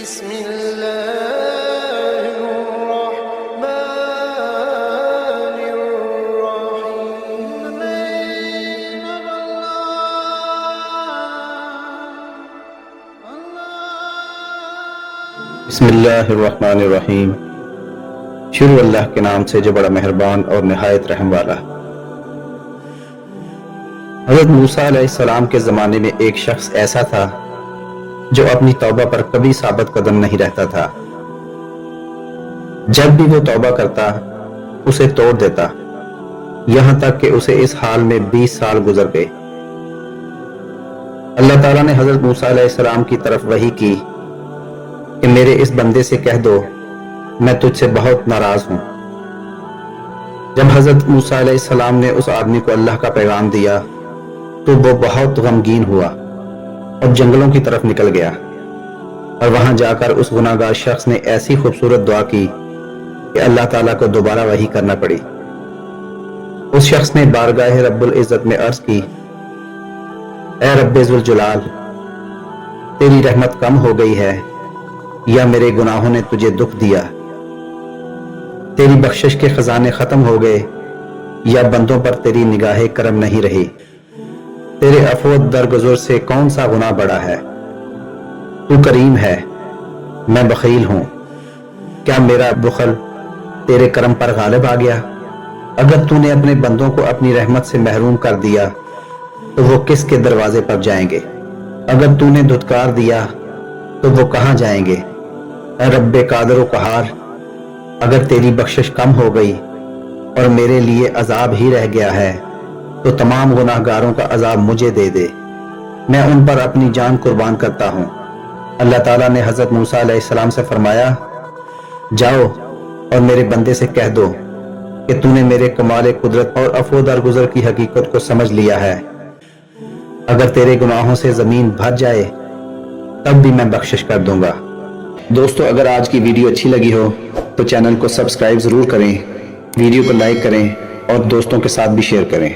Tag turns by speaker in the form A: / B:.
A: بسم الله الرحمن الرحيم.
B: بسم اللہ الرحمن الرحیم. شروع اللہ کے نام سے جو بڑا مہربان اور نہایت رحم والا. حضرت موسیٰ علیہ السلام کے زمانے میں ایک شخص ایسا تھا جو اپنی توبہ پر کبھی ثابت قدم نہیں رہتا تھا. جب بھی وہ توبہ کرتا اسے توڑ دیتا، یہاں تک کہ اسے اس حال میں 20 سال گزر گئے. اللہ تعالیٰ نے حضرت موسیٰ علیہ السلام کی طرف وحی کی کہ میرے اس بندے سے کہہ دو میں تجھ سے بہت ناراض ہوں. جب حضرت موسیٰ علیہ السلام نے اس آدمی کو اللہ کا پیغام دیا تو وہ بہت غمگین ہوا اور جنگلوں کی طرف نکل گیا، اور وہاں جا کر اس گناہگار شخص نے ایسی خوبصورت دعا کی کہ اللہ تعالیٰ کو دوبارہ وحی کرنا پڑی. اس شخص نے بارگاہ رب العزت میں عرض کی، اے رب ذوالجلال، تیری رحمت کم ہو گئی ہے یا میرے گناہوں نے تجھے دکھ دیا؟ تیری بخشش کے خزانے ختم ہو گئے یا بندوں پر تیری نگاہ کرم نہیں رہی؟ تیرے عفو درگزر سے کون سا گناہ بڑا ہے؟ تو کریم ہے، میں بخیل ہوں. کیا میرا بخل تیرے کرم پر غالب آ گیا؟ اگر تو نے اپنے بندوں کو اپنی رحمت سے محروم کر دیا تو وہ کس کے دروازے پر جائیں گے؟ اگر تو نے دھتکار دیا تو وہ کہاں جائیں گے؟ اے رب قادر و قہار، اگر تیری بخشش کم ہو گئی اور میرے لیے عذاب ہی رہ گیا ہے تو تمام گناہ گاروں کا عذاب مجھے دے دے، میں ان پر اپنی جان قربان کرتا ہوں. اللہ تعالیٰ نے حضرت موسیٰ علیہ السلام سے فرمایا، جاؤ اور میرے بندے سے کہہ دو کہ تو نے میرے کمال قدرت اور عفو درگزر کی حقیقت کو سمجھ لیا ہے. اگر تیرے گناہوں سے زمین بھر جائے تب بھی میں بخشش کر دوں گا. دوستو، اگر آج کی ویڈیو اچھی لگی ہو تو چینل کو سبسکرائب ضرور کریں، ویڈیو کو لائک کریں اور دوستوں کے ساتھ بھی شیئر کریں.